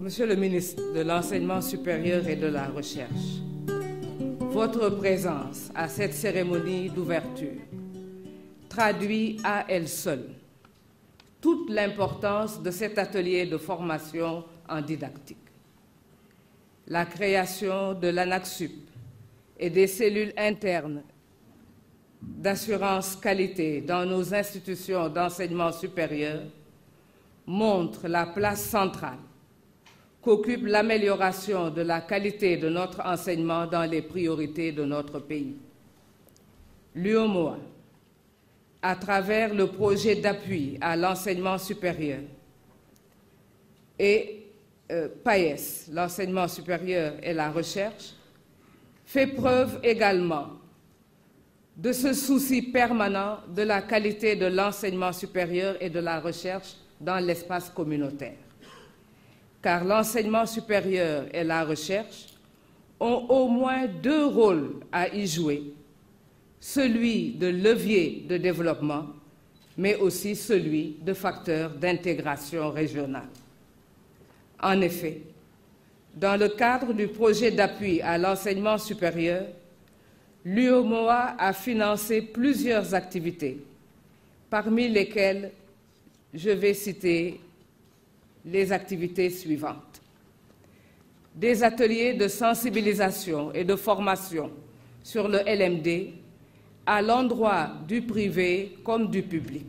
Monsieur le ministre de l'Enseignement supérieur et de la Recherche, votre présence à cette cérémonie d'ouverture traduit à elle seule toute l'importance de cet atelier de formation en didactique. La création de l'ANAQ-Sup et des cellules internes d'assurance qualité dans nos institutions d'enseignement supérieur montre la place centrale qu'occupe l'amélioration de la qualité de notre enseignement dans les priorités de notre pays. L'UOMOA, à travers le projet d'appui à l'enseignement supérieur, et PAES, l'enseignement supérieur et la recherche, fait preuve également de ce souci permanent de la qualité de l'enseignement supérieur et de la recherche dans l'espace communautaire. Car l'enseignement supérieur et la recherche ont au moins deux rôles à y jouer, celui de levier de développement, mais aussi celui de facteur d'intégration régionale. En effet, dans le cadre du projet d'appui à l'enseignement supérieur, l'UOMOA a financé plusieurs activités, parmi lesquelles je vais citer les activités suivantes. Des ateliers de sensibilisation et de formation sur le LMD à l'endroit du privé comme du public.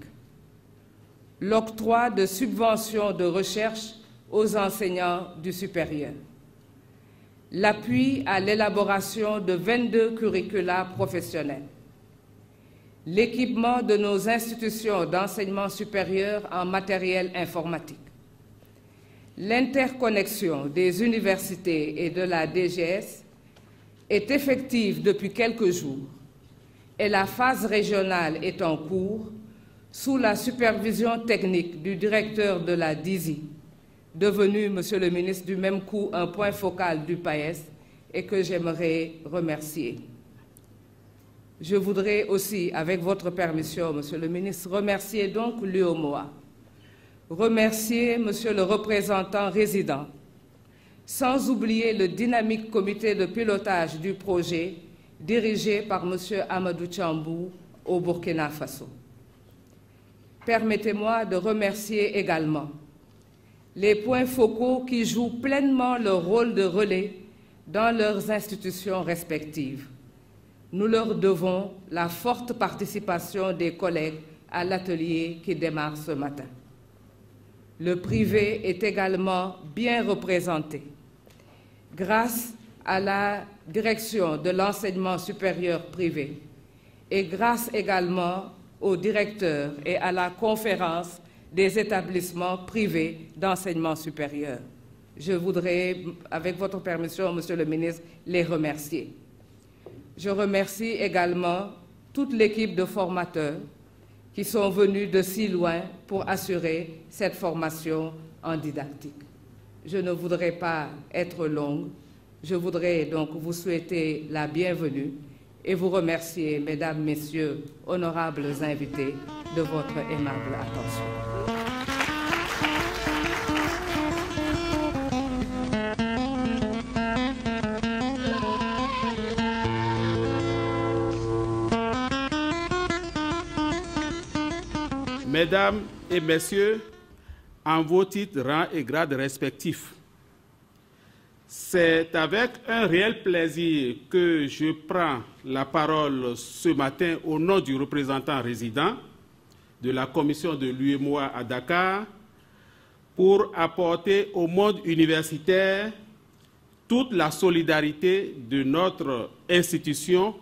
L'octroi de subventions de recherche aux enseignants du supérieur. L'appui à l'élaboration de 22 curricula professionnels. L'équipement de nos institutions d'enseignement supérieur en matériel informatique. L'interconnexion des universités et de la DGS est effective depuis quelques jours et la phase régionale est en cours sous la supervision technique du directeur de la DISI, devenu, Monsieur le ministre, du même coup un point focal du PAES et que j'aimerais remercier. Je voudrais aussi, avec votre permission, Monsieur le ministre, remercier donc l'UOMOA, remercier Monsieur le représentant résident, sans oublier le dynamique comité de pilotage du projet dirigé par Monsieur Amadou Tchambou au Burkina Faso. Permettez-moi de remercier également les points focaux qui jouent pleinement leur rôle de relais dans leurs institutions respectives. Nous leur devons la forte participation des collègues à l'atelier qui démarre ce matin. Le privé est également bien représenté grâce à la direction de l'enseignement supérieur privé et grâce également au directeur et à la conférence des établissements privés d'enseignement supérieur. Je voudrais, avec votre permission, Monsieur le ministre, les remercier. Je remercie également toute l'équipe de formateurs qui sont venus de si loin pour assurer cette formation en didactique. Je ne voudrais pas être longue. Je voudrais donc vous souhaiter la bienvenue et vous remercier, Mesdames, Messieurs, honorables invités, de votre aimable attention. Mesdames et Messieurs, en vos titres, rangs et grades respectifs, c'est avec un réel plaisir que je prends la parole ce matin au nom du représentant résident de la commission de l'UOMOA à Dakar pour apporter au monde universitaire toute la solidarité de notre institution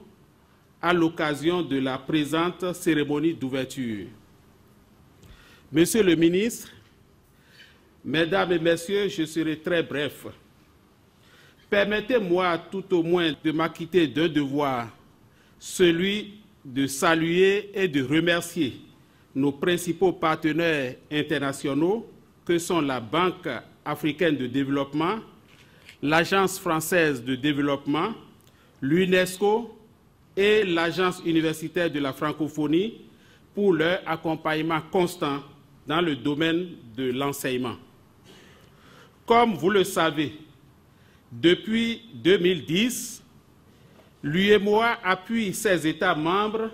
à l'occasion de la présente cérémonie d'ouverture. Monsieur le ministre, Mesdames et Messieurs, je serai très bref. Permettez-moi tout au moins de m'acquitter d'un devoir, celui de saluer et de remercier nos principaux partenaires internationaux que sont la Banque africaine de développement, l'Agence française de développement, l'UNESCO et l'Agence universitaire de la francophonie pour leur accompagnement constant dans le domaine de l'enseignement. Comme vous le savez, depuis 2010, l'UEMOA appuie ses États membres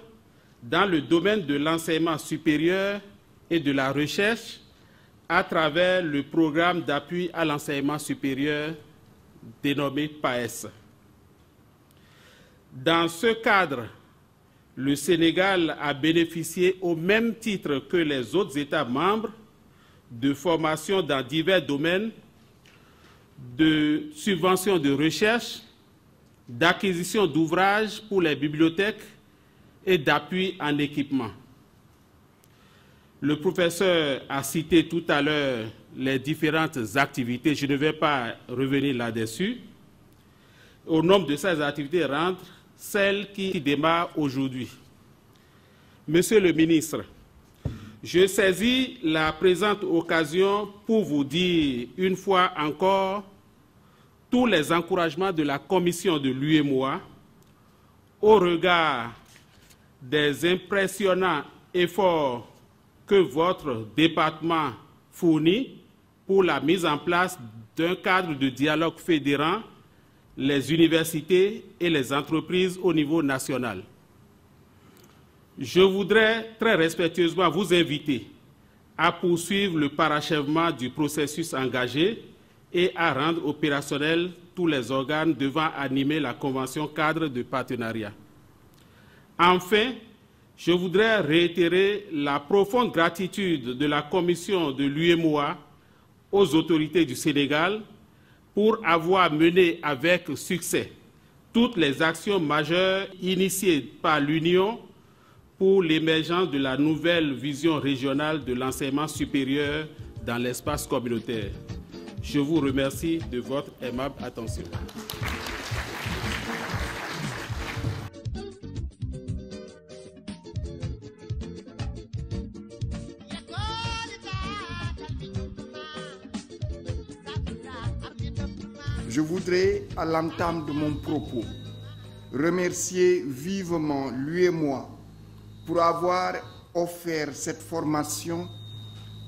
dans le domaine de l'enseignement supérieur et de la recherche à travers le programme d'appui à l'enseignement supérieur dénommé PAES. Dans ce cadre, le Sénégal a bénéficié au même titre que les autres États membres de formations dans divers domaines, de subventions de recherche, d'acquisition d'ouvrages pour les bibliothèques et d'appui en équipement. Le professeur a cité tout à l'heure les différentes activités, je ne vais pas revenir là-dessus. Au nombre de ces activités rentrent celles qui démarrent aujourd'hui. Monsieur le ministre, je saisis la présente occasion pour vous dire une fois encore tous les encouragements de la commission de l'UEMOA au regard des impressionnants efforts que votre département fournit pour la mise en place d'un cadre de dialogue fédérant les universités et les entreprises au niveau national. Je voudrais très respectueusement vous inviter à poursuivre le parachèvement du processus engagé et à rendre opérationnels tous les organes devant animer la convention cadre de partenariat. Enfin, je voudrais réitérer la profonde gratitude de la commission de l'UEMOA aux autorités du Sénégal pour avoir mené avec succès toutes les actions majeures initiées par l'Union pour l'émergence de la nouvelle vision régionale de l'enseignement supérieur dans l'espace communautaire. Je vous remercie de votre aimable attention. Je voudrais, à l'entame de mon propos, remercier vivement l'UEMOA pour avoir offert cette formation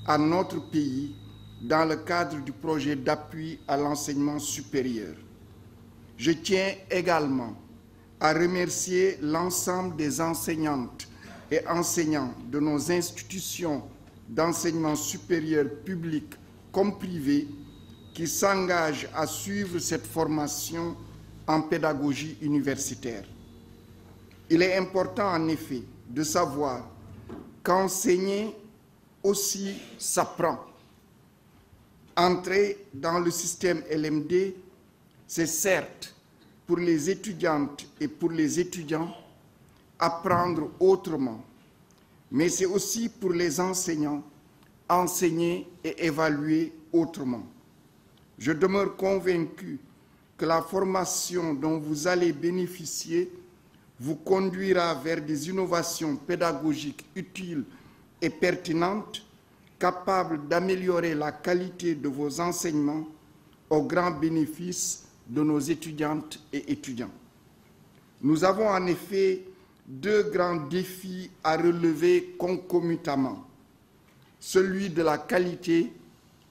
à notre pays dans le cadre du projet d'appui à l'enseignement supérieur. Je tiens également à remercier l'ensemble des enseignantes et enseignants de nos institutions d'enseignement supérieur publiques comme privées qui s'engagent à suivre cette formation en pédagogie universitaire. Il est important en effet de savoir qu'enseigner aussi s'apprend. Entrer dans le système LMD, c'est certes pour les étudiantes et pour les étudiants apprendre autrement, mais c'est aussi pour les enseignants enseigner et évaluer autrement. Je demeure convaincu que la formation dont vous allez bénéficier vous conduira vers des innovations pédagogiques utiles et pertinentes, capables d'améliorer la qualité de vos enseignements au grand bénéfice de nos étudiantes et étudiants. Nous avons en effet deux grands défis à relever concomitamment, celui de la qualité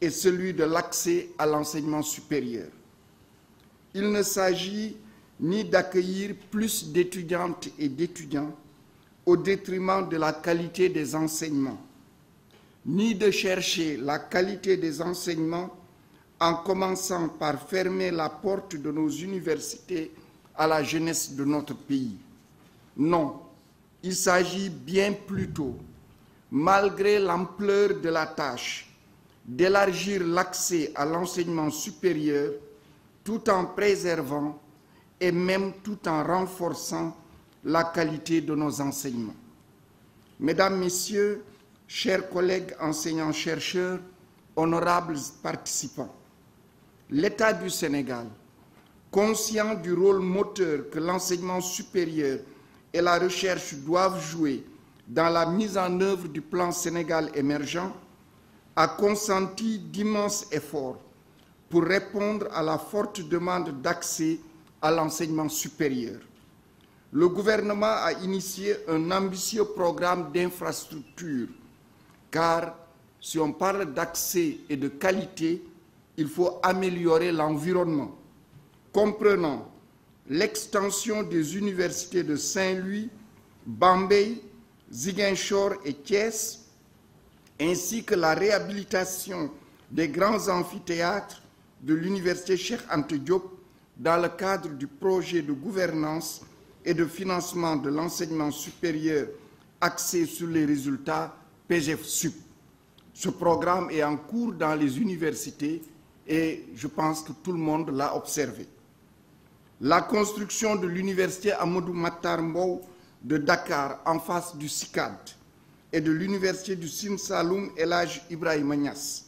et celui de l'accès à l'enseignement supérieur. Il ne s'agit ni d'accueillir plus d'étudiantes et d'étudiants au détriment de la qualité des enseignements, ni de chercher la qualité des enseignements en commençant par fermer la porte de nos universités à la jeunesse de notre pays. Non, il s'agit bien plutôt, malgré l'ampleur de la tâche, d'élargir l'accès à l'enseignement supérieur tout en préservant et même tout en renforçant la qualité de nos enseignements. Mesdames, Messieurs, chers collègues enseignants-chercheurs, honorables participants, l'État du Sénégal, conscient du rôle moteur que l'enseignement supérieur et la recherche doivent jouer dans la mise en œuvre du plan Sénégal émergent, a consenti d'immenses efforts pour répondre à la forte demande d'accès à l'enseignement supérieur. Le gouvernement a initié un ambitieux programme d'infrastructure, car si on parle d'accès et de qualité, il faut améliorer l'environnement, comprenant l'extension des universités de Saint-Louis, Bambey, Ziguinchor et Thiès, ainsi que la réhabilitation des grands amphithéâtres de l'université Cheikh Anta Diop dans le cadre du projet de gouvernance et de financement de l'enseignement supérieur axé sur les résultats PGF-SUP. Ce programme est en cours dans les universités et je pense que tout le monde l'a observé. La construction de l'université Amadou Mahtar Mbow de Dakar en face du CICAD et de l'université du Sine Saloum El Hadj Ibrahima Niass.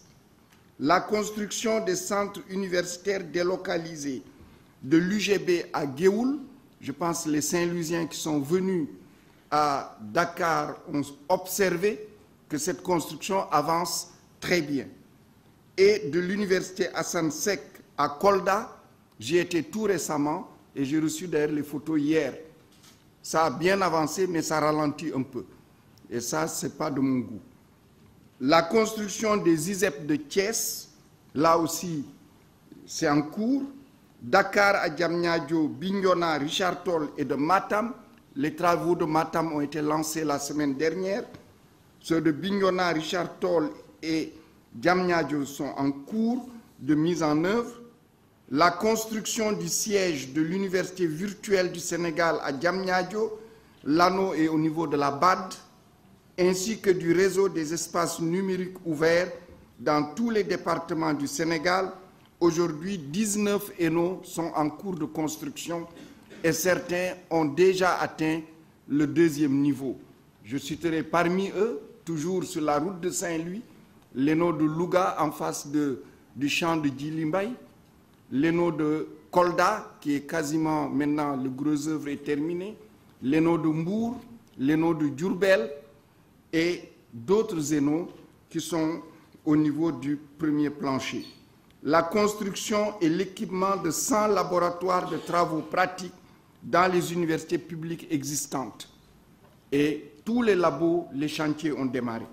La construction des centres universitaires délocalisés de l'UGB à Géoul, je pense que les Saint-Louisiens qui sont venus à Dakar ont observé que cette construction avance très bien. Et de l'université Hassan Sek à Kolda, j'y étais tout récemment et j'ai reçu d'ailleurs les photos hier. Ça a bien avancé, mais ça ralentit un peu. Et ça, ce n'est pas de mon goût. La construction des ISEP de Thiès, là aussi, c'est en cours. Dakar à Diamniadio, Bignona, Richard Toll et de Matam. Les travaux de Matam ont été lancés la semaine dernière. Ceux de Bignona, Richard Toll et Diamniadio sont en cours de mise en œuvre. La construction du siège de l'Université virtuelle du Sénégal à Diamniadio, l'anneau est au niveau de la BAD, ainsi que du réseau des espaces numériques ouverts dans tous les départements du Sénégal. Aujourd'hui, 19 ENO sont en cours de construction et certains ont déjà atteint le 2e niveau. Je citerai parmi eux, toujours sur la route de Saint-Louis, l'ENO de Louga en face du champ de Djilimbay, l'ENO de Kolda, qui est quasiment maintenant, le gros œuvre est terminé, l'ENO de Mbour, l'ENO de Diourbel et d'autres ENO qui sont au niveau du premier plancher. La construction et l'équipement de 100 laboratoires de travaux pratiques dans les universités publiques existantes. Et tous les labos, les chantiers ont démarré.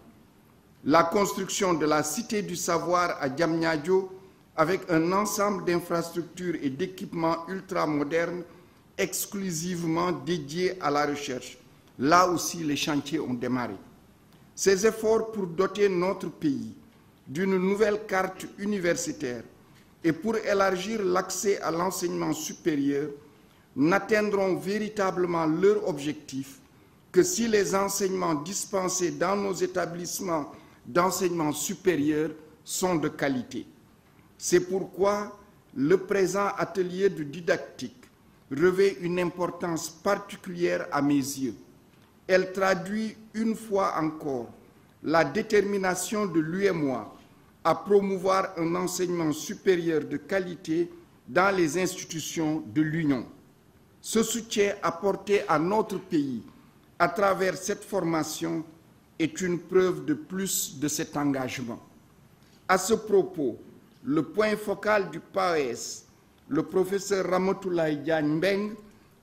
La construction de la Cité du Savoir à Diamniadio avec un ensemble d'infrastructures et d'équipements ultramodernes exclusivement dédiés à la recherche. Là aussi, les chantiers ont démarré. Ces efforts pour doter notre pays d'une nouvelle carte universitaire et pour élargir l'accès à l'enseignement supérieur n'atteindront véritablement leur objectif que si les enseignements dispensés dans nos établissements d'enseignement supérieur sont de qualité. C'est pourquoi le présent atelier de didactique revêt une importance particulière à mes yeux. Elle traduit une fois encore la détermination de l'UEMOA à promouvoir un enseignement supérieur de qualité dans les institutions de l'Union. Ce soutien apporté à notre pays à travers cette formation est une preuve de plus de cet engagement. À ce propos, le point focal du PAES, le professeur Ramatoulaye Diagne Mbeng,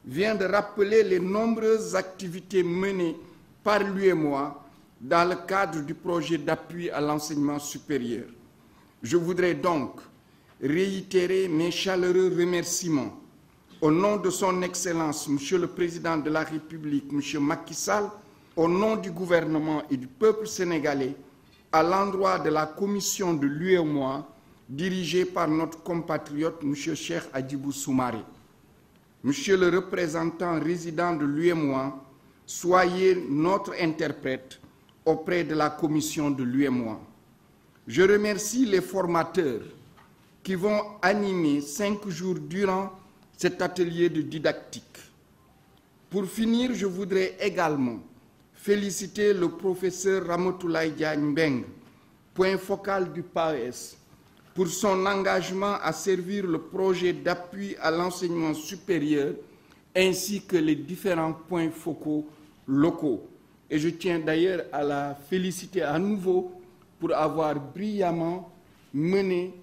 vient de rappeler les nombreuses activités menées par l'UEMOA dans le cadre du projet d'appui à l'enseignement supérieur. Je voudrais donc réitérer mes chaleureux remerciements au nom de son Excellence, Monsieur le Président de la République, Monsieur Macky Sall, au nom du gouvernement et du peuple sénégalais, à l'endroit de la commission de l'UEMOA, dirigée par notre compatriote, Monsieur Cheikh Hadjibou Soumaré. Monsieur le représentant résident de l'UEMOA, soyez notre interprète auprès de la commission de l'UEMOA. Je remercie les formateurs qui vont animer 5 jours durant cet atelier de didactique. Pour finir, je voudrais également féliciter le professeur Ramatoulaye Diagne Mbeng, point focal du PAES, pour son engagement à servir le projet d'appui à l'enseignement supérieur ainsi que les différents points focaux locaux. Et je tiens d'ailleurs à la féliciter à nouveau pour avoir brillamment mené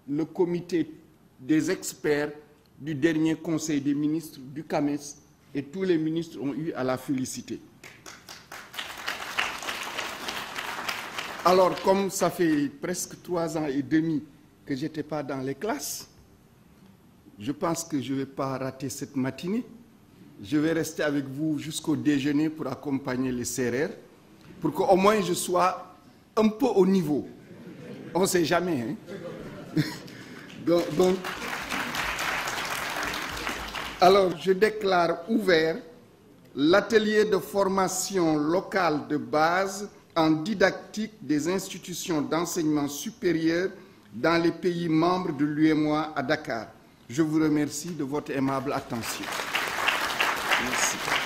le comité des experts du dernier Conseil des ministres du CAMES et tous les ministres ont eu à la féliciter. Alors, comme ça fait presque 3 ans et demi que je n'étais pas dans les classes. Je pense que je ne vais pas rater cette matinée. Je vais rester avec vous jusqu'au déjeuner pour accompagner les sérères, pour qu'au moins je sois un peu au niveau. On ne sait jamais. Hein? donc, alors, je déclare ouvert l'atelier de formation locale de base en didactique des institutions d'enseignement supérieur dans les pays membres de l'UEMOA à Dakar. Je vous remercie de votre aimable attention. Merci.